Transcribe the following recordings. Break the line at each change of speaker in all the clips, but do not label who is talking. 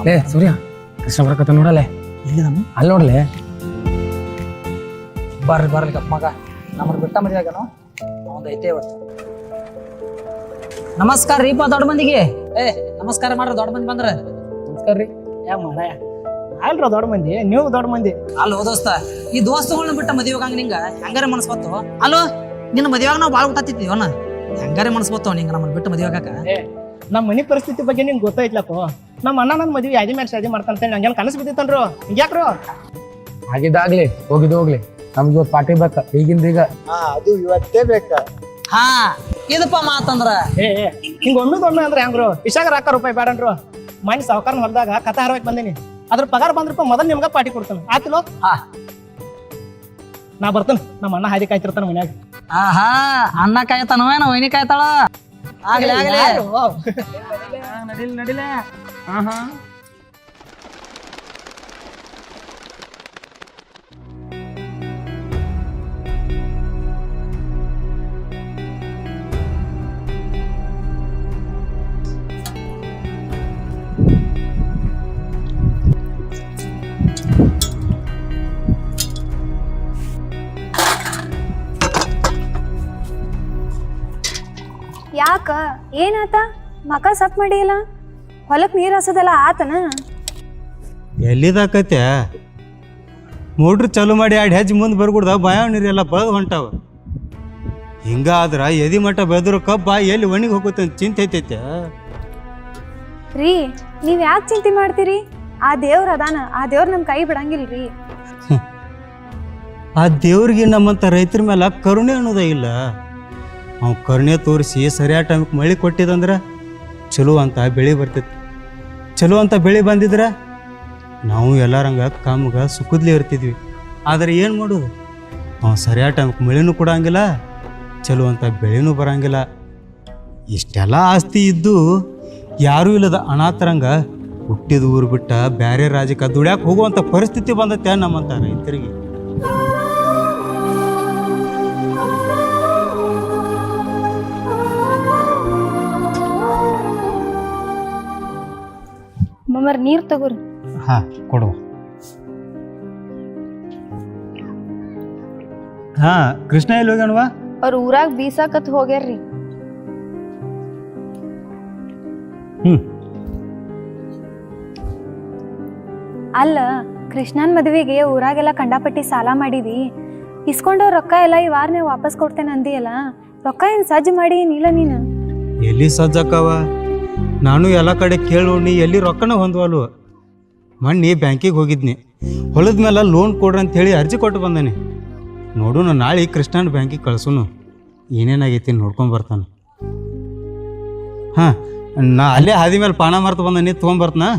ಲೇ ಸೂರ್ಯ, ಕೃಷ್ಣ ಬರಕತ್ತ ನೋಡಲ್ಲೇ.
ಇಲ್ಲಿ
ಅಲ್ಲಿ ನೋಡ್ಲೆ.
ಬರ್ಲಿ ಕಪ್ಪ ಮಗ, ನಮ್ಮನ್ನ ಬಿಟ್ಟ ಮದುವೆ ಆಗ್ಯಾನೋ ಒಂದು ಐತೆ ಇವತ್ತು. ನಮಸ್ಕಾರ ರೀಪ ದೊಡ್ಡ ಮಂದಿಗೆ. ನಮಸ್ಕಾರ ಮಾಡ್ರಿ ದೊಡ್ಡ ಮಂದಿ ಬಂದ್ರ.
ನಮಸ್ಕಾರ ರೀ.
ಯಾ ಮಾಡ ಅಲ್ರ ದೊಡ್ಡ ಮಂದಿ, ನೀವು ದೊಡ್ಡ ಮಂದಿ.
ಅಲ್ಲೋ ದೋಸ್ತ, ಈ ದೋಸ್ತಗಳನ್ನ ಬಿಟ್ಟ ಮದುವೆ ಹಂಗ ನಿಂಗ ಹೆಂಗಾರೆ ಮನಸ್ ಬತ್ತು? ಅಲ್ಲೋ ನಿನ್ನ ಮದುವೆಯಾಗ ನಾವು ಭಾಳ ಊಟತ್ತಿದ್ದೀವನ, ಹೆಂಗಾರೆ ಮನಸ್ ಬತ್ತು ನಿಂಗ ನಮ್ಮನ್ನ ಬಿಟ್ಟು ಮದುವೆ ಆಗಾಕ?
ನಮ್ಮ ಮನಿ ಪರಿಸ್ಥಿತಿ ಬಗ್ಗೆ ನಿಂಗೆ ಗೊತ್ತಾಯ್ತಲಪ್ಪ. ನಮ್ಮ ಅಣ್ಣ ನನ್ನ ಮದುವೆ ಯಾದಿ ಮೇಲೆ ಶಾದಿ ಮಾಡ್ತಾನೆ ನಂಗೇನು ಕನಸು ಬಿದ್ದಿತ್ತನ್ರು. ಹಿಂಗ್ಯಾಕ್ರು
ಆಗಿದ್ದಾಗ್ಲಿ ಹೋಗ್ಲಿ, ನಮ್ಗೆ ಇವತ್ತು ಪಾರ್ಟಿ ಬೇಕ ಈಗಿಂದ ಈಗ.
ಅದು ಇವತ್ತೇ ಬೇಕ.
ಹಾ ಇದಪ್ಪ ಮಾತಂದ್ರ
ಹಿಂಗ ಒಮ್ಮೆ ಅಂದ್ರೆ ಹೆಂಗ್ರು ಇಶಾಗ ರಾಕ ರೂಪಾಯಿ ಬೇಡನ್ರು. ಮನೆ ಸಾವುಕಾರನ ಹೊಲದಾಗ ಕಥಾ ಹಾರವಾಗಿ ಬಂದೇನಿ, ಅದ್ರ ಪಗಾರ ಬಂದ್ರಪ್ಪ ಮೊದಲು ನಿಮ್ಗ ಪಾರ್ಟಿ ಕೊಡ್ತಾನೆ. ಆಯ್ತಲೋ? ನಾ ಬರ್ತೇನೆ, ನಮ್ಮ ಅಣ್ಣ ಹಾದಿ ಕಾಯ್ತಿರ್ತಾನ ಮನ್ಯಾಗ.
ಆಹಾ, ಅಣ್ಣ ಕಾಯ್ತಾನವೇನ ವೈನಿ ಕಾಯ್ತಾಳ? ಆಗ್ಲಿ
ನಡಿಲೆ.
ಯಾಕ ಏನಾತ? ಮಕ ಸಪ್ ಮಾಡಿಲ್ಲ, ಹೊಲಕ್ ನೀರ್ ಹಸದಲ್ಲ ಆತನ?
ಎಲ್ಲಿದಾಕತ್ಯ? ಮೋಟ್ರ್ ಚಾಲು ಮಾಡಿ 2 ಹೆಜ್ಜೆ ಮುಂದೆ ಬರ್ಕೊಡ್ದ ಬಾಯ ನೀರೆಲ್ಲ ಬದ್ ಹೊಂಟಾವ. ಹಿಂಗಾದ್ರ ಎದಿ ಮಟ್ಟ ಬೆದ್ರು ಕಬ್ಬ ಎಲ್ಲಿ ಒಣಗಿ ಹೋಗುತ್ತೆ ಅಂತ ಚಿಂತೆ ಐತೈತೆ
ರೀ. ನೀವ್ ಯಾಕೆ ಚಿಂತೆ ಮಾಡ್ತೀರಿ? ಆ ದೇವ್ರ ಅದಾನ, ಆ ದೇವ್ರ ನಮ್ ಕೈ ಬಿಡಂಗಿಲ್ರಿ.
ಆ ದೇವ್ರಿಗೆ ನಮ್ಮಂತ ರೈತರ ಮೇಲೆ ಕರುಣೆ ಅನ್ನೋದ ಇಲ್ಲ. ಅವ್ ಕರುಣೆ ತೋರಿಸಿ ಸರಿಯಾದ ಟೈಮ್ಗೆ ಮಳೆ ಕೊಟ್ಟಿದಂದ್ರೆ ಚಲೋ ಅಂತ ಬೆಳೆ ಬರ್ತೈತಿ. ಚಲೋ ಅಂತ ಬೆಳೆ ಬಂದಿದ್ರೆ ನಾವು ಎಲ್ಲರಂಗ ಕಾಮ್ಗ ಸುಖದ್ಲಿ ಇರ್ತಿದ್ವಿ. ಆದರೆ ಏನು ಮಾಡೋದು, ಅವ ಸರಿಯಾದ ಟೈಮ್ಗೆ ಮಳೆನೂ ಕೊಡಂಗಿಲ್ಲ, ಚಲೋ ಅಂತ ಬೆಳೆನೂ ಬರಂಗಿಲ್ಲ. ಇಷ್ಟೆಲ್ಲ ಆಸ್ತಿ ಇದ್ದು ಯಾರೂ ಇಲ್ಲದ ಅನಾಥರಂಗ ಹುಟ್ಟಿದ ಊರು ಬಿಟ್ಟ ಬೇರೆ ರಾಜ್ಯಕ್ಕೆ ದುಡ್ಯಾಕೆ ಹೋಗುವಂಥ ಪರಿಸ್ಥಿತಿ ಬಂದತ್ತೆ ನಮ್ಮಂತ ರೈತರಿಗೆ.
ಮಮ್ಮರ್ ನೀರ್ ತಗೋರಿ.
ಹಾ ಕೊಡುವ. ಹಾ ಕೃಷ್ಣ ಎಲ್ಲಿ ಹೋಗ್ಯಾನವಾ?
ಅವ್ರ ಊರಾಗ ಬೀಸಾಕತ್ ಹೋಗ್ಯಾರ್ರಿ. ಅಲ್ಲ, ಕೃಷ್ಣನ್ ಮದ್ವೆಗೆ ಊರಾಗೆಲ್ಲ ಕಂಡಾಪಟ್ಟಿ ಸಾಲ ಮಾಡಿದಿ, ಇಸ್ಕೊಂಡವ್ ರೊಕ್ಕ ಎಲ್ಲ ಈ ವಾರನೇ ವಾಪಸ್ ಕೊಡ್ತೇನೆ ಅಂದಿಯಲ್ಲ, ರೊಕ್ಕ ಏನ್ ಸಜ್ಜು ಮಾಡಿ ನೀಲ ನೀನು?
ಎಲ್ಲಿ ಸಜ್ಜಕ್ಕವ? ನಾನು ಎಲ್ಲ ಕಡೆ ಕೇಳೋಣಿ, ಎಲ್ಲಿ ರೊಕ್ಕನ ಹೊಂದ್ವಲ್ವ. ಮೊನ್ನೆ ಬ್ಯಾಂಕಿಗೆ ಹೋಗಿದ್ನಿ, ಹೊಲದ ಮೇಲೆ ಲೋನ್ ಕೊಡ್ರಿ ಅಂತೇಳಿ ಅರ್ಜಿ ಕೊಟ್ಟು ಬಂದಾನೆ. ನೋಡೋಣ ನಾಳೆ ಕೃಷ್ಣನ ಬ್ಯಾಂಕಿಗೆ ಕಳ್ಸೋನು, ಏನೇನಾಗೈತಿ ನೋಡ್ಕೊಂಡು ಬರ್ತಾನೆ. ಹಾಂ, ನಾ ಅಲ್ಲೇ ಹಾದಿ ಮೇಲೆ ಪಾನ ಮರ್ತು ಬಂದಾನೆ, ತೊಗೊಂಬರ್ತನಾ?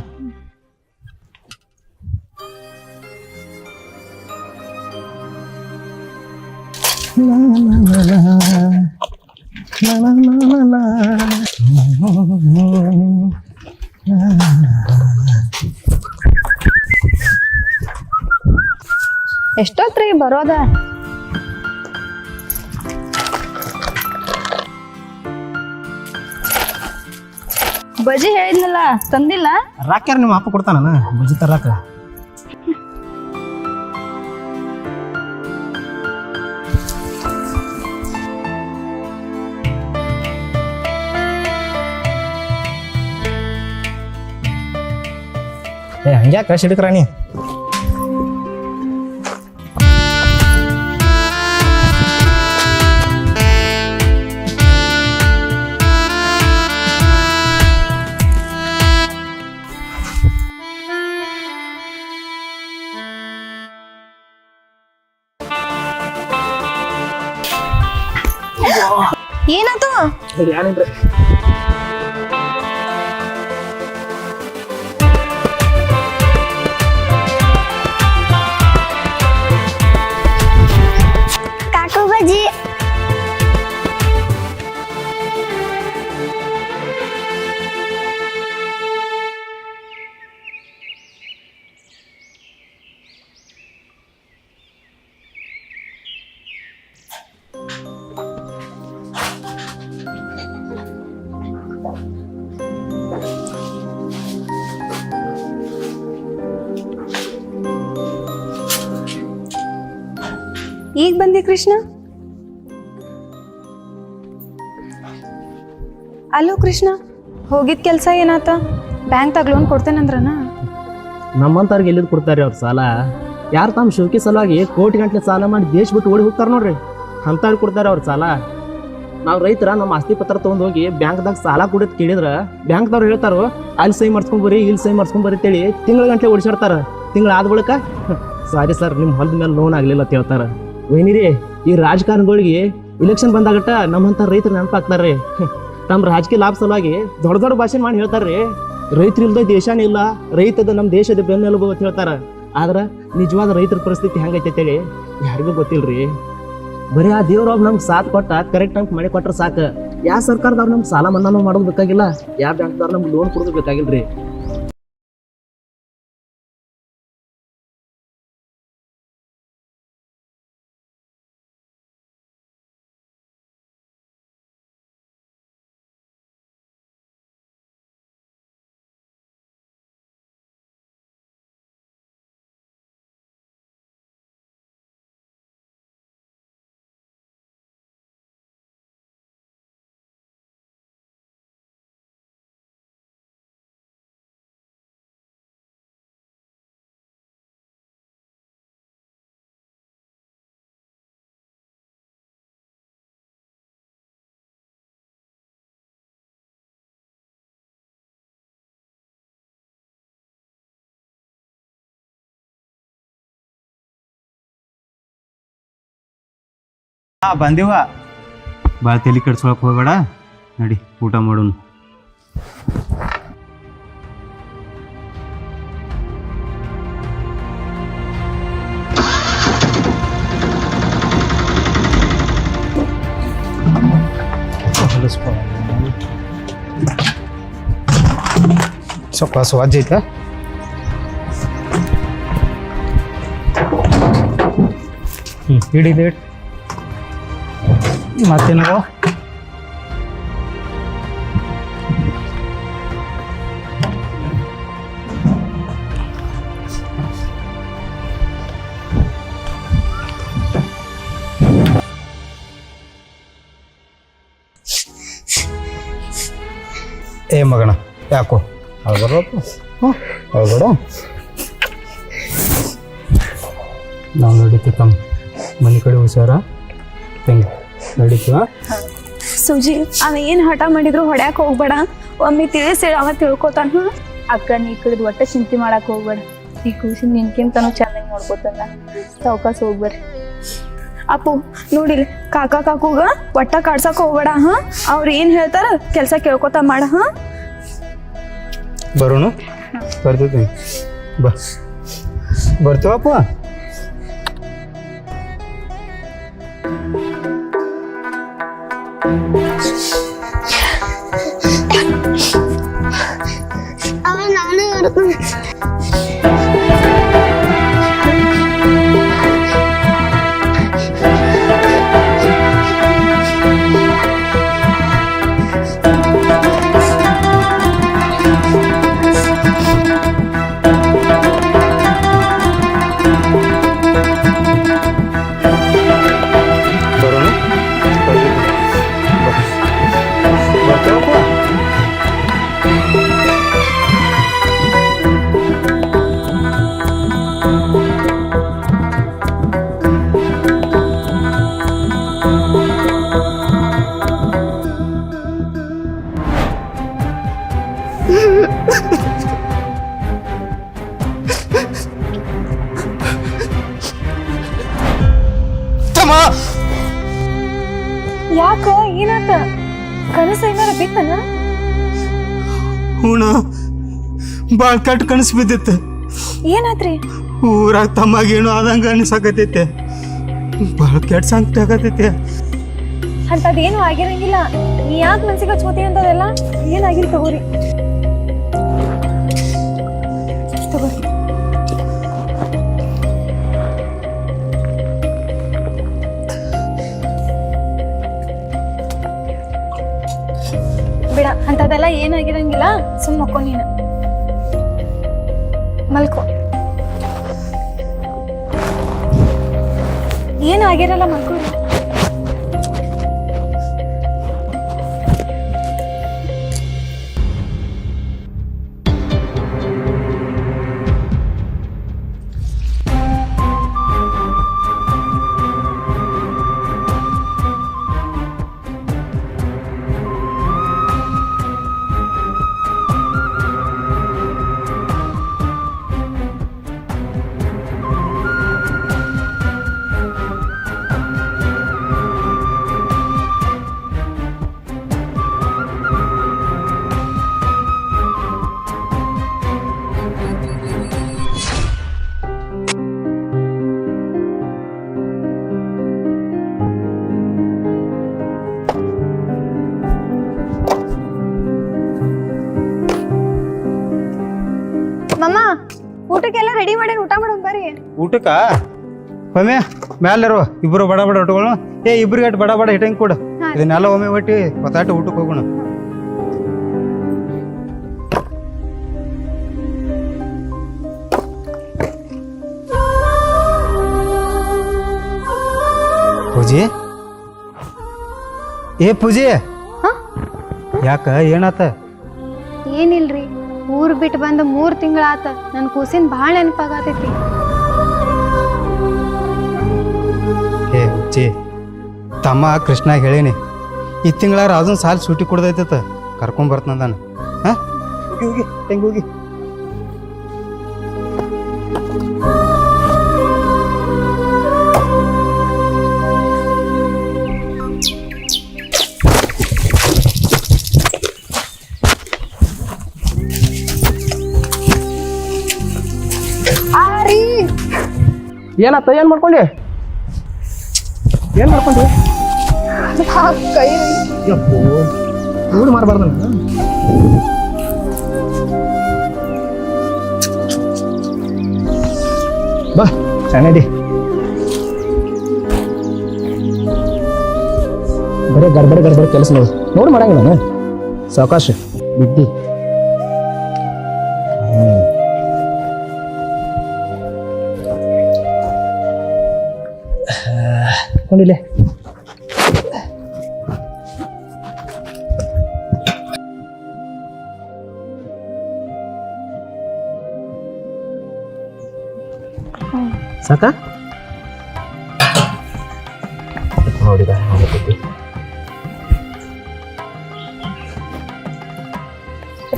ಎಷ್ಟೊತ್ರಿ ಬರೋದ? ಬಜಿ ಹೇಳಿದ್ನಲ್ಲ, ತಂದಿಲ್ಲ?
ರಾಕ್ಯಾರ ನಿಮ್ಮ ಅಪ್ಪ ಕೊಡ್ತಾನ ಬಜ್ಜಿ ತರಾಕ. ಹಂಗ್ಯಾಕ ಸಿಡಕ್ರಾಣಿ
ಏನಾತು?
ಕಾಟು ಬಜ್ಜಿ.
ಈಗ ಬಂದಿ ಕೃಷ್ಣ? ಅಲ್ಲೋ ಕೃಷ್ಣ, ಹೋಗಿದ್ ಕೆಲ್ಸ ಏನಾತ? ಬ್ಯಾಂಕ್ದಾಗ ಲೋನ್ ಕೊಡ್ತೇನಂದ್ರನ?
ನಮ್ಮಂತವ್ರಿಗೆ ಎಲ್ಲಿದ್ ಕೊಡ್ತಾರೆ ಅವ್ರ ಸಾಲ? ಯಾರು ತಮ್ಮ ಶೋಕಿ ಸಲುವಾಗಿ ಕೋಟಿ ಗಂಟ್ಲೆ ಸಾಲ ಮಾಡಿ ದೇಶ ಬಿಟ್ಟು ಓಡಿ ಹೋಗ್ತಾರ ನೋಡ್ರಿ, ಅಂತವ್ರಿಗೆ ಕೊಡ್ತಾರೆ ಅವ್ರ ಸಾಲ. ನಾವು ರೈತರ ನಮ್ಮ ಆಸ್ತಿ ಪತ್ರ ತೊಗೊಂಡು ಹೋಗಿ ಬ್ಯಾಂಕ್ದಾಗ ಸಾಲ ಕೊಡೋದು ಕೇಳಿದ್ರ ಬ್ಯಾಂಕ್ದವ್ರು ಹೇಳ್ತಾರೋ ಅಲ್ಲಿ ಸಹಿ ಮಾಡ್ಸ್ಕೊಂಬರಿ ಇಲ್ಲಿ ಸಹಿ ಮಾಡ್ಸ್ಕೊಂಬರಿ ಅಂತೇಳಿ ತಿಂಗಳ ಗಂಟ್ಲೆ ಓಡಿಸಾಡ್ತಾರ. ತಿಂಗಳ ಆದ ಬಳಿಕ ಸಾರಿ ಸರ್ ನಿಮ್ಮ ಹೊಲದ ಮೇಲೆ ಲೋನ್ ಆಗ್ಲಿಲ್ಲ ಅಂತ ಹೇಳ್ತಾರ. ವೈನಿರಿ, ಈ ರಾಜಕಾರಣಿಗಳಿಗೆ ಇಲೆಕ್ಷನ್ ಬಂದಾಗಟ್ಟ ನಮ್ಮಂತ ರೈತರು ನೆನಪಾಗ್ತಾರ್ರಿ. ನಮ್ಮ ರಾಜಕೀಯ ಲಾಭ ಸಲುವಾಗಿ ದೊಡ್ಡ ದೊಡ್ಡ ಭಾಷೆ ಮಾಡಿ ಹೇಳ್ತಾರ್ರಿ. ರೈತರು ಇಲ್ದ ದೇಶನೇ ಇಲ್ಲ, ರೈತದ ನಮ್ಮ ದೇಶದ ಬೆನ್ನೆಲುಬು ಅಂತ ಹೇಳ್ತಾರ. ಆದ್ರೆ ನಿಜವಾದ ರೈತರ ಪರಿಸ್ಥಿತಿ ಹೆಂಗೈತೆ ಅಂತೇಳಿ ಯಾರಿಗೂ ಗೊತ್ತಿಲ್ರಿ. ಬರೀ ಆ ದೇವ್ರೊಬ್ಬ ನಮ್ಗೆ ಸಾಥ್ ಕೊಟ್ಟ ಕರೆಕ್ಟ್ ನಮ್ಗೆ ಮಳೆ ಕೊಟ್ರೆ ಸಾಕು. ಯಾವ ಸರ್ಕಾರದವ್ರು ನಮ್ಗೆ ಸಾಲ ಮನ್ನಾನು ಮಾಡೋದು ಬೇಕಾಗಿಲ್ಲ, ಯಾವ ಬ್ಯಾಂಕ್ದವ್ರು ನಮ್ಗೆ ಲೋನ್ ಕೊಡೋದು ಬೇಕಾಗಿಲ್ರಿ.
ಬಂದಿವ, ಭಾಳ ತಲೆ ಕೆಡ್ಸ್ಕೊಳಕ್ ಹೋಗ್ಬೇಡ, ನಡಿ ಊಟ ಮಾಡೋಣ.
ಸ್ವಲ್ಪ ಸ್ವಾಜ್ ಐತಾ? ಹಿಡಿದು ಮತ್ತೇನೋ ಏ ಮಗಣ ಯಾಕೋ ಅಳ್ಬಾರ್ದಪ್ಪ. ಅಳ್ಬೇಡ, ನಾವು ನಡೀತಿತ್ತಮ್ಮ ಮನೆ ಕಡೆ ಹುಷಾರ ತಂಗಿ ನಡೀತೀವ.
ಸುಜಿ, ಅವ ಏನ್ ಹಠ ಮಾಡಿದ್ರು ಹೊಡ್ಯಾಕ ಹೋಗ್ಬೇಡ. ಒಮ್ಮೆ ತಿಳಿಸಿ ಅವ ತಿಳ್ಕೊತಾನ.
ಅಕ್ಕ ನೀ ಕಡೆದು ಒಟ್ಟ ಚಿಂತೆ ಮಾಡಕ್ ಹೋಗ್ಬೇಡ. ಈ ಖುಷಿ ನಿನ್ಕಿಂತನೂ ಚೆನ್ನಾಗಿ ನೋಡ್ಕೋತಾನ. ಸಾವ್ಕಾಸ ಹೋಗ್ಬೇಡ್ರಿ.
ಅಪ್ಪು ನೋಡಿಲ್, ಕಾಕಾ ಕಾಕುಗ ಒಟ್ಟ ಕಾಡ್ಸಕ್ ಹೋಗ್ಬೇಡ. ಅವ್ರು ಏನ್ ಹೇಳ್ತಾರ ಕೆಲ್ಸ ಕೇಳ್ಕೊತ ಮಾಡ.
ಬರೋಣ, ಬರ್ತೀವಿ ಬಾ, ಬರ್ತೀವಪ್ಪ.
ಅವ ನಾನು ಇಡ್ತೀನಿ.
ಬರೋಣ, ಬರ್ತೀವಪ್ಪ.
ಏನಾತ ಕನಸ ಏನಾರ ಬಿತ್ತನ?
ಹೂಣ ಭಾಳ ಕೆಟ್ಟ ಕನಸು ಬಿದ್ದಿತ್ತು.
ಏನಾತ್ರಿ?
ಊರಾಗ ತಮ್ಮಾಗ ಏನೋ ಆದಂಗ ಅನಿಸಾಕತೈತೆ. ಭಾಳ ಕೆಟ್ಟ ಸಂಕಟ ಆಗತೈತೆ.
ಅಂತದೇನು ಆಗಿರಂಗಿಲ್ಲ. ನೀ ಯಾಕೆ ಮನ್ಸಿಗೆ ಹಚ್ಕೋತಿ ಅಂತದೆಲ್ಲ ಏನಾಗಿಲ್ಲ. ತಗೋರಿ ತಗೋರಿ. ಬಿಡ, ಅಂತದೆಲ್ಲ ಏನಾಗಿರಂಗಿಲ್ಲ. ಸುಮ್ಮ ಮಕ್ಕೋ ನೀನು, ಮಲ್ಕೋ. ಏನಾಗಿರಲ್ಲ, ಮಲ್ಕೋ. ಮಮ್ಮ, ಊಟಕ್ಕೆಲ್ಲ ರೆಡಿ ಮಾಡಿ ಊಟ ಮಾಡೋಣ ಬರ್ರಿ.
ಊಟಕ್ಕ ಒಮ್ಮೆ ಮ್ಯಾಲಿರೋ ಇಬ್ರು ಬಡ ಬಡ ಹೊಟ್ಕೊಳ್ಳೋಣ. ಇಬ್ರಿಗೆ ಬಡ ಬಡ ಹಿಟ್ಟಂಗೆ ಕೊಡು. ಇದನ್ನೆಲ್ಲ ಒಮ್ಮೆ ಒಟ್ಟಿ ಹೊತ್ತಾಟ ಊಟಕ್ಕೆ ಹೋಗೋಣ. ಪೂಜಿ, ಪೂಜಿ, ಯಾಕ ಏನಾತ?
ಏನಿಲ್ರಿ, ಊರ್ ಬಿಟ್ಟು ಬಂದು 3 ತಿಂಗಳಾತ. ನನ್ ಕೂಸಿನ ಭಾಳ ನೆನಪಾಗತೈತಿ.
ಹುಚ್ಚಿ, ತಮ್ಮ ಕೃಷ್ಣ ಹೇಳೀನಿ, ಈ ತಿಂಗಳಾರ ಅದೊಂದು ಸಾಲ ಸೂಟಿ ಕೊಡ್ದೈತತ, ಕರ್ಕೊಂಡ್ ಬರ್ತನ. ಹಾ, ಹೋಗಿ ಹೋಗಿ ಹೆಂಗೆ ಹೋಗಿ.
ಏನತ್ತ? ಏನ್ ಮಾಡ್ಕೊಂಡೆ?
ಕೈ
ಊರು ಮಾಡಬಾರ್ದ. ಬಾ ಚೆನ್ನಾಗಿ ಬರೀ ಗಡ್ಬಡ ಗಡ್ಬಡ ಕೆಲಸ ನೋಡಿ ಮಾಡಂಗಿಲ್ಲ ನಾನು. ಸಾವಕಾಶ ಬಿದ್ದಿ. ಕೊಂಡಿಲ್ಲ ಸಾಕ ನೋಡಿದ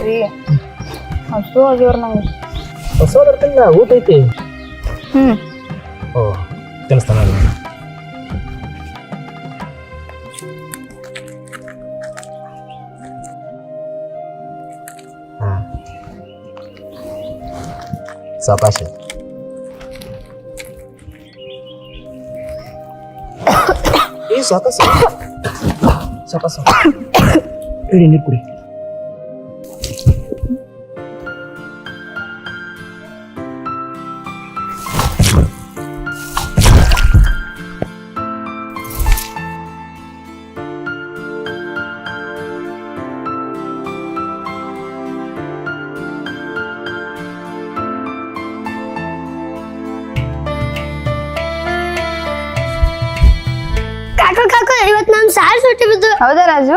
ರೀ ಹಸು ಆಗ್ಯವ್ರ ನಂಗೆ.
ಹೊಸ ಬರ್ತಿಲ್ಲ, ಊಟ ಐತಿ. ಓ ತಿಳಿಸ್ತಾನ. ಸಾವಕಾಶ ಸಾವಕಾಶ ಸಾವಕಾಶ. ಇಡಿ ನೀರು ಕುಡಿ.
ಕಾಕು ಇವತ್ತು ನಮ್ ಸಾಲ ಸುಟ್ಟಿ ಬಿದ್ದು.
ಹೌದಾ ರಾಜು?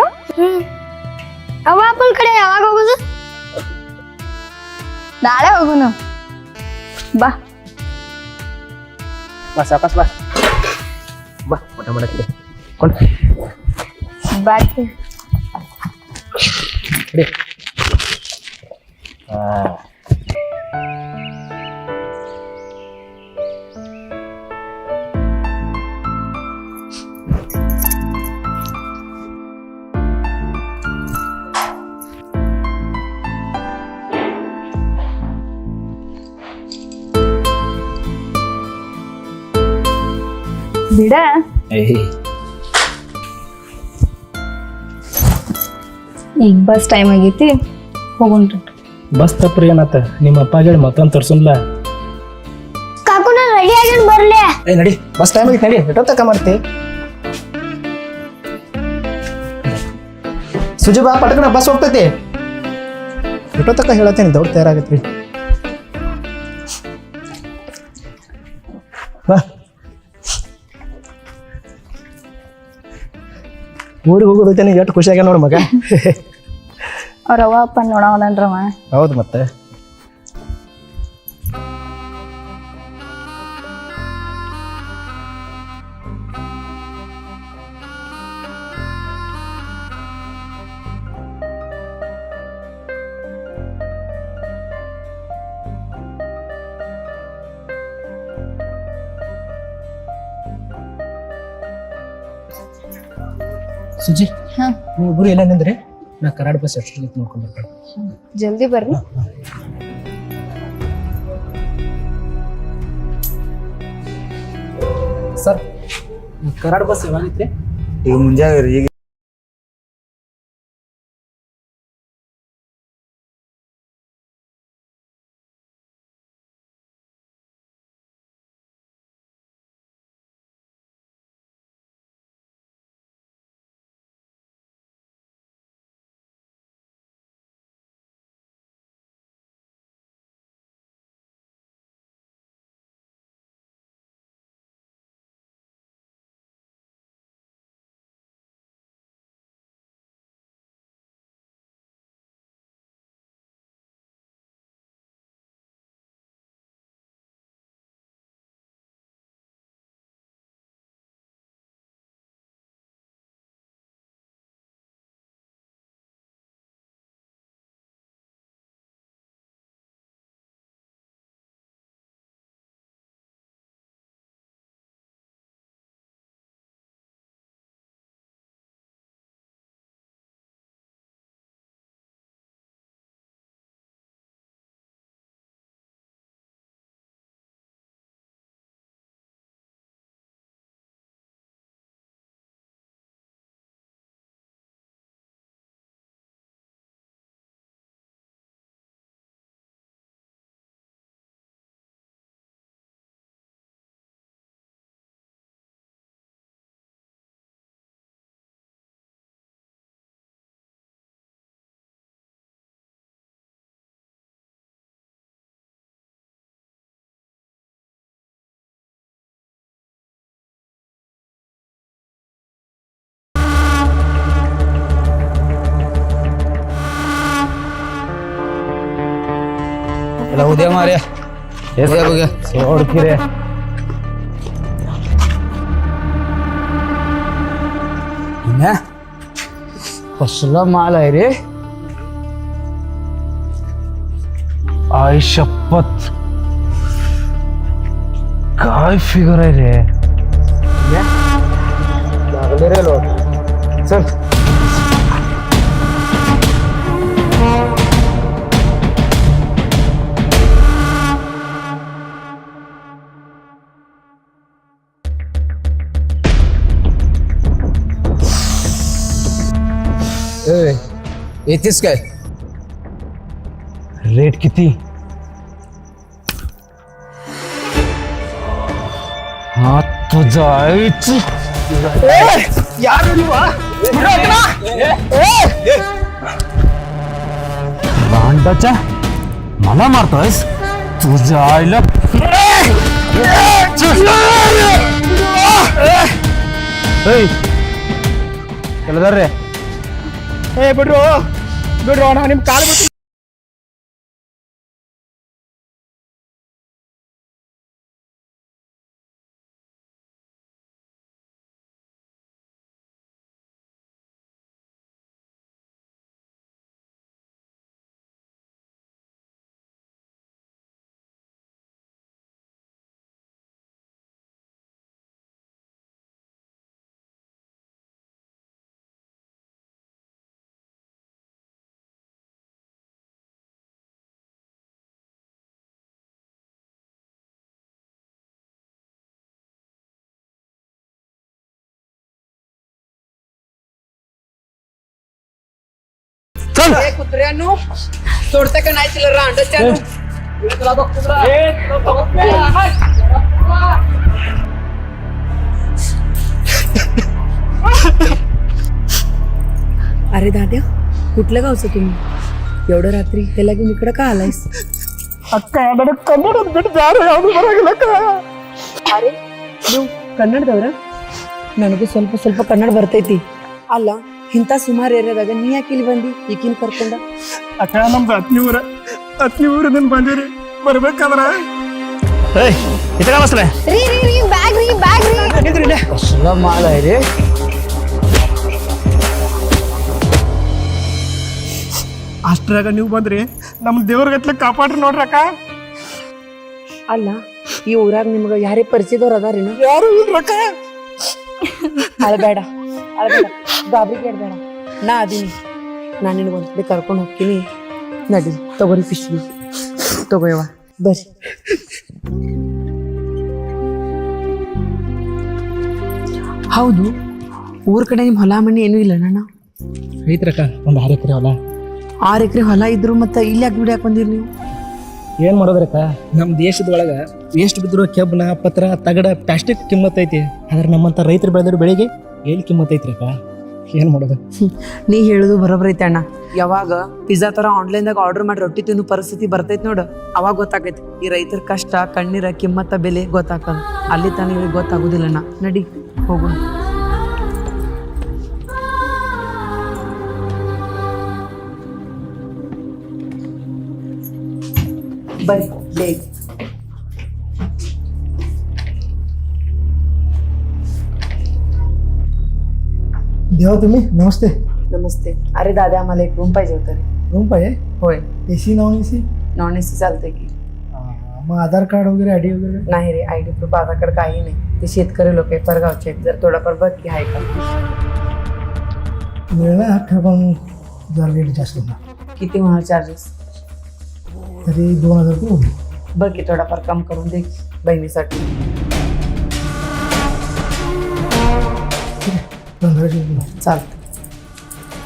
ಅವ ಅಪ್ಪನ ಕಡೆ ಯಾವಾಗ ಹೋಗುದು?
ನಾಳೆ ಹೋಗುನು. ಬಾ
ಬಾ ಸಾವಕಾಶ ಬಾ. ಬಾ ಊಟ ಮಾಡಕ್ಕೆ
ಬಾಕಿ ಬಿಡ ಈಗ ಬಸ್ ಟೈಮ್ ಆಗೈತಿ ಹೋಗುಣ್ರಿ.
ಬಸ್ ತಪ್ಪ್ರಿ ಏನತ್ತ ನಿಮ್ಮ ಅಪ್ಪ ಹೇಳಿ ಮತ್ತೊಂದು ತರ್ಸನ್ಲ.
ಕಾಕು ನಾನು ರೆಡಿ ಆಗಿ ಬರ್ಲೆ.
ಏ ನಡಿ ಬಸ್ ಟೈಮ್ ಆಗೈತಿ ನಡಿ ಎಷ್ಟೊತ್ತಕ ಮಾಡ್ತಿ ಸುಜಿ ಬಾ ಪಟಕನ ಬಸ್ ಹೋಗ್ತೈತಿ ಎಷ್ಟೊತ್ತಕ ಹೇಳತ್ತೀನಿ ದೌಡ್ ತಯಾರಾಗತ್ರಿ ಬಾ ಊರಿಗೆ ಹೋಗೋದೈತೆ ನೀ ಎಷ್ಟು ಖುಷಿಯಾಗ ನೋಡು ಮಗ.
ಅವ್ರ ಅವ್ವ ಅಪ್ಪ ನೋಡವನನ್ರವ.
ಹೌದು ಮತ್ತೆ ಸುಜಿ
ಹಾ.
ನೀವು ಇಬ್ಬರು ಎಲ್ಲ ನಿಂದ್ರಿ ನಾ ಕರಾಡ್ ಬಸ್ ಎಷ್ಟು ನೋಡ್ಕೊಂಡು ಬರ್ತೀನಿ.
ಜಲ್ದಿ ಬರ್ರಿ.
ಸರ್ ಕರಾಡ್ ಬಸ್ ಯಾವಾಗಿತ್ರಿ?
ಈಗ ಮುಂಜಾನೆ ಈಗ
ಎಲ್ಲ ಉದಯ ಮಾರ್ಯ ಬಗ್ಗೆ ನೋಡ್ತೀರಿ कसला माल आहे रे. आई शपथ काय फिगर आहे रे. लागले रे लोक. चल येतेस काय? रेट किती? हा तुझा आईच भांडाच्या मला मारतोयस तुझ्या आईला. रे
ಏ ಬಿಡ್ರು ಬಿಡ್ರು ನಾ ನಿಮ್ಮ ಕಾಲು ಬಿಡ್ತೀನಿ.
कुत्र्यानो सोडता का नाही तिला रांडच्यानो
अरे दाद्या कुठल्या गावचं तुम्ही एवढं रात्री त्याला घेऊन इकडं का आलायस ಅರೆ ನೀವು ಕನ್ನಡದವ್ರ ನನಗೂ ಸ್ವಲ್ಪ ಸ್ವಲ್ಪ ಕನ್ನಡ ಬರ್ತೈತಿ ಅಲ್ಲ ಇಂಥ ಸುಮಾರು ಏರಿಯಾದಾಗ ನೀ ಯಾಕೆ ಇಲ್ಲಿ ಬಂದಿ ಈಕಿನ ಕರ್ಕೊಂಡ
ಅಕ್ಕ ನಮ್ದು ಹತ್ನಿ ಊರಿನಿಂದ ಬಂದಿರಿ ಬರ್ಬೇಕಾದ್ರ ಬಸ್ಲೆ
ರೀ ರೀ ರೀ ಬ್ಯಾಗ್ ರೀ ಬ್ಯಾಗ್ ರೀ
कसला माल आहे रे
ಅಷ್ಟ್ರಾಗ ನೀವು ಬಂದ್ರಿ ನಮ್ಮ ದೇವ್ರಗತ್ಲೆ ಕಾಪಾಡ್ರಿ ನೋಡ್ರಕ್ಕ
ಅಲ್ಲ ಈ ಊರಾಗ ನಿಮ್ಗ ಯಾರೇ ಪರಿಚಯದವ್ರು ಅದಾರೇನು
ಯಾರು ಇಲ್ರಕ್ಕ
ಅಳಬೇಡ ಅಳಬೇಡ ಗಾಬರಿ ಕೇಳಬೇಡ ನಾ ಅದೀನಿ ನಾನು ನಿನಗೆ ಒಂದ್ಸತಿ ಕರ್ಕೊಂಡು ಹೋಗ್ತೀನಿ ನಡಿ ತಗೋರಿ ಪಿಶ್ವಿ ತಗೋಯವ ಬರ್ರಿ ಹೌದು ಊರ್ ಕಡೆ ನಿಮ್ ಹೊಲ ಮನೆ ಏನೂ ಇಲ್ಲ ಅಣ್ಣ
ಐತ್ರಕ್ಕ ಒಂದು 6 ಎಕರೆ ಹೊಲ
6 ಎಕರೆ ಹೊಲ ಇದ್ರು ಮತ್ತೆ ಇಲ್ಲಿ ಯಾಕೆ ದುಡಿಯಾಕ ಬಂದಿರಿ ನೀವು
ಏನ್ ಮಾಡೋದ್ರಕ್ಕ ನಮ್ಮ ದೇಶದೊಳಗ ವೇಸ್ಟ್ ಬಿದ್ದಿರೋ ಕೆಬ್ಬನ ಪತ್ರ ತಗಡ ಪ್ಲಾಸ್ಟಿಕ್ ಕಿಮ್ಮತ್ ಐತಿ ಆದ್ರೆ ನಮ್ಮಂತ ರೈತರು ಬೆಳೆದಿರೋ ಬೆಳೆಗೆ ಎಲ್ಲಿ ಕಿಮ್ಮತ್ ಐತ್ರಿಕ್ಕ ಏನ್ ಮಾಡೋದು
ನೀ ಹೇಳುದು ಬರೋಬ್ಬರ ಐತೆ ಅಣ್ಣ ಯಾವಾಗ ಪಿಜ್ಜಾ ತರ ಆನ್ಲೈನ್ದಾಗ ಆರ್ಡರ್ ಮಾಡಿ ರೊಟ್ಟಿ ತಿನ್ನೋ ಪರಿಸ್ಥಿತಿ ಬರ್ತೈತಿ ನೋಡು ಅವಾಗ ಗೊತ್ತಾಗೈತಿ ಈ ರೈತರ ಕಷ್ಟ ಕಣ್ಣೀರ ಕಿಮ್ಮತ್ತ ಬೆಲೆ ಗೊತ್ತಾಗ್ತದ ಅಲ್ಲಿ ತಾನೇ ಇವ್ರಿಗೆ ಗೊತ್ತಾಗುದಿಲ್ಲ ಅಣ್ಣ ನಡಿ ಹೋಗೋಣ ಬರ್ರಿ ಬೇಗ
देवा तुम्ही नमस्ते
नमस्ते अरे दादा आम्हाला एक रूम पाहिजे होतं रे
रूम पाहिजे
होय
AC non AC
non AC चालतंय की
मग आधार कार्ड वगैरे आयडी वगैरे
नाही रे I D proof Aadhaar card काही नाही ते शेतकरी लोक आहे परगावचे आहेत जर थोडाफार बघ की आहे का
मिळणार अख्खा पण जरा रेट जास्त होणार
किती होणार चार्जेस
तरी 2000 रुपये होईल
बघ की थोडाफार कम करून दे बहिणीसाठी
1500 रुपये
चालतं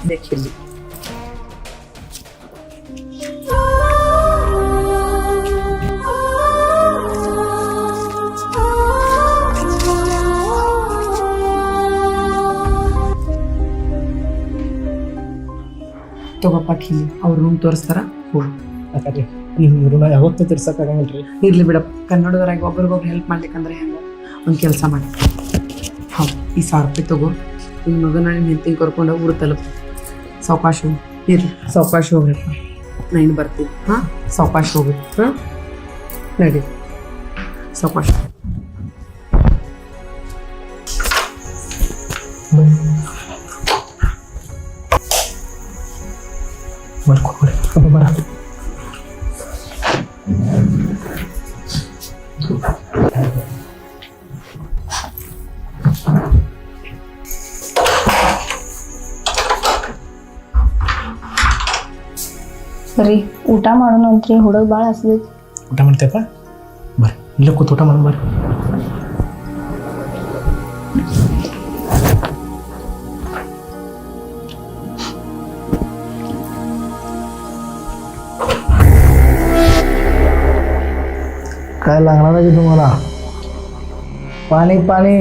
देखील ತಗೋಪ್ಪ ಖಿಲಿ ಅವ್ರ ರೂಮ್ ತೋರಿಸ್ತಾರ ಹೋಗಿ
ಯಾಕಂದ್ರೆ ನಿಮ್ಮ ಋಣ ಯಾವತ್ತೂ ತೀರ್ಸಕ್ಕಾಗಂಗಿಲ್ರಿ
ಇರ್ಲಿ ಬಿಡಪ್ಪ ಕನ್ನಡದವರಾಗಿ ಒಬ್ರಿಗೊಬ್ರು ಹೆಲ್ಪ್ ಮಾಡ್ಲಿಕ್ಕಂದ್ರೆ ಹೆಂಗೆ ಒಂದು ಕೆಲಸ ಮಾಡಿ ಹೌದು ಈ 1000 ರೂಪಾಯಿ ತಗೋ ನಿನ್ನ ಮಗನ ನಿಮ್ಮ ಹೆಂಡತಿಗೆ ಕರ್ಕೊಂಡು ಊರು ತಲುಪ ಸಾವಕಾಶ ಇರ್ಲಿ ಸಾವಕಾಶ ಹೋಗ್ರಪ್ಪ ನಾ ಇನ್ನು ಬರ್ತೀನಿ ಹಾಂ ಸಾವಕಾಶ ಹೋಗ್ರಿ ಹಾಂ ನಡಿ ಸಾವಕಾಶ
ಬರ್ಕೊಡ್ರಿ ಬರ
ಬರ್ರಿ ಊಟ ಮಾಡೋಣ ಅಂತ್ರಿ ಹುಡುಗ ಭಾಳ ಹಸಿದೈತಿ
ಊಟ ಮಾಡ್ತೇಪ್ಪ ಬರ್ರಿ ಇಲ್ಲೇ ಕೂತು ಊಟ ಮಾಡೋಣ ಬರ್ರಿ काय लागणार आहे तुम्हाला पाणी पाणी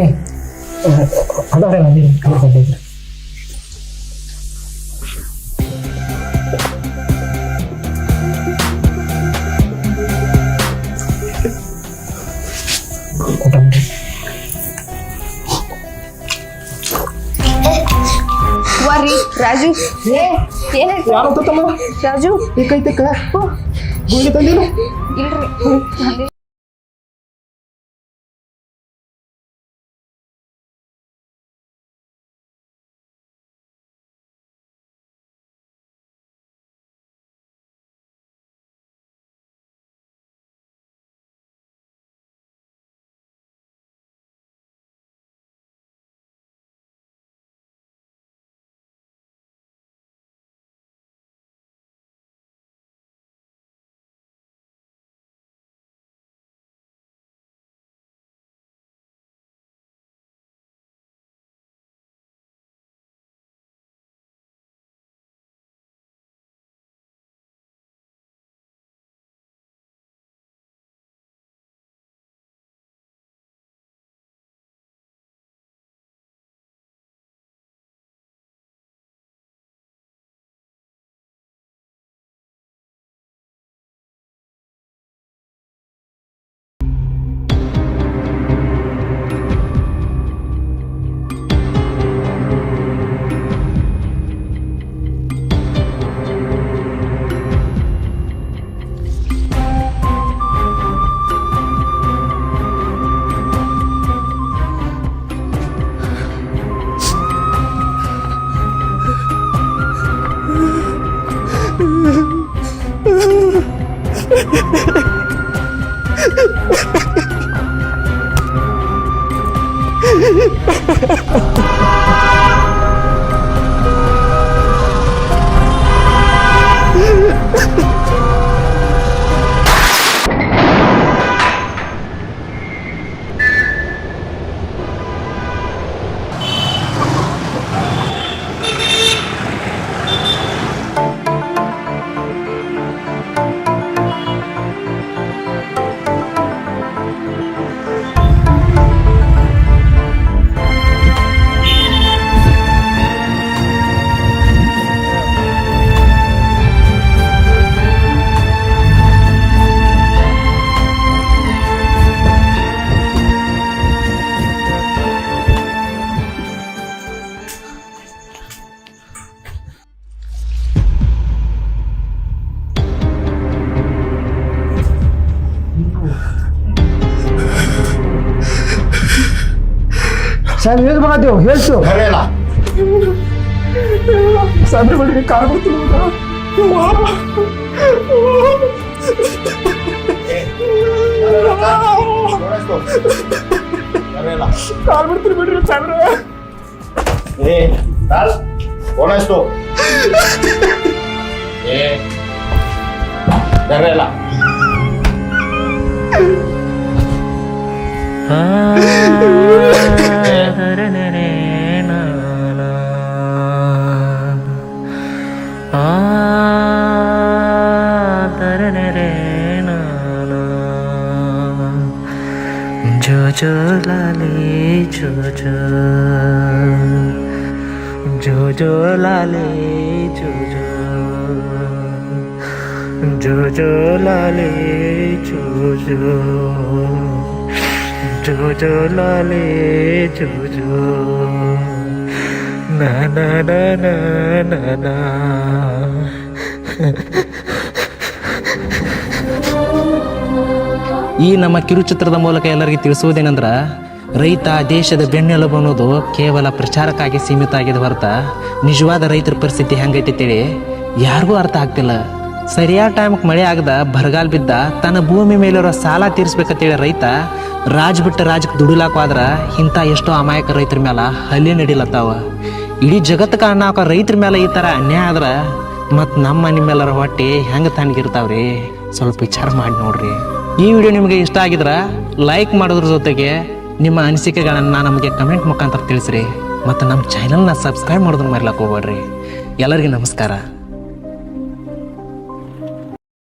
ವರ್ರಿ ರಾಜು ಏನಾಯ್ತು
ಯಾರು ತಮ್ಮ
ರಾಜು
ಏಕೈತೆ ಕ ಗೋಳಿ ತಂದಿಲ್ಲ
ಇಲ್ರಿ
ಸಾಹೇಬ್ ಹೇಗೆ ಬರತ್ತೇವು ಹೇಳ್ಸು
ಸಾಬ್ರೆ ಬಳಿ ಕಾರ್ ಬರ್ತೀನಿ ಕಾರ್ ಬರ್ತೀನಿ ಬಿಡ್ರಿ ಸಾಬ್ರೆ.
जो लाले जो लाले जो लाले जो लाले जो ना ना ना ना ना ना.
ಈ ನಮ್ಮ ಕಿರುಚಿತ್ರದ ಮೂಲಕ ಎಲ್ಲರಿಗೆ ತಿಳಿಸುವುದೇನೆಂದ್ರೆ ರೈತ ದೇಶದ ಬೆನ್ನೆಲುಬು ಅನ್ನೋದು ಕೇವಲ ಪ್ರಚಾರಕ್ಕಾಗಿ ಸೀಮಿತ ಆಗಿದೆ ಹೊರತ ನಿಜವಾದ ರೈತರ ಪರಿಸ್ಥಿತಿ ಹೆಂಗೈತಿ ತಿಳಿ ಯಾರಿಗೂ ಅರ್ಥ ಆಗ್ತಿಲ್ಲ. ಸರಿಯಾದ ಟೈಮ್ಗೆ ಮಳೆ ಆಗದ ಬರಗಾಲ ಬಿದ್ದ ತನ್ನ ಭೂಮಿ ಮೇಲಿರೋ ಸಾಲ ತೀರಿಸ್ಬೇಕಂತೇಳಿ ರೈತ ರಾಜ್ ಬಿಟ್ಟು ರಾಜಕ್ಕೆ ದುಡಿಲಾಕವಾದ್ರ ಇಂಥ ಎಷ್ಟೋ ಅಮಾಯಕ ರೈತರ ಮೇಲೆ ಹಲ್ಲೆ ನಡಿಲತ್ತಾವ. ಇಡೀ ಜಗತ್ತಕ್ಕೆ ಅನ್ನ ಹಾಕೋ ರೈತರ ಮೇಲೆ ಈ ಥರ ಅನ್ಯಾಯ ಆದ್ರೆ ಮತ್ತು ನಮ್ಮ ನಿಮ್ಮೆಲ್ಲರ ಹೊಟ್ಟೆ ಹೆಂಗೆ ತಣ್ಣಗಿರ್ತಾವ್ರಿ? ಸ್ವಲ್ಪ ವಿಚಾರ ಮಾಡಿ ನೋಡ್ರಿ. ಈ ವಿಡಿಯೋ ನಿಮಗೆ ಇಷ್ಟ ಆಗಿದ್ರೆ ಲೈಕ್ ಮಾಡೋದ್ರ ಜೊತೆಗೆ ನಿಮ್ಮ ಅನಿಸಿಕೆಗಳನ್ನು ನಮಗೆ ಕಮೆಂಟ್ ಮುಖಾಂತರ ತಿಳಿಸ್ರಿ ಮತ್ತು ನಮ್ಮ ಚಾನಲ್ನ ಸಬ್ಸ್ಕ್ರೈಬ್ ಮಾಡೋದನ್ನ ಮರಿಲಕ್ಕೆ ಹೋಗ್ಬೇಡ್ರಿ. ಎಲ್ಲರಿಗೂ ನಮಸ್ಕಾರ.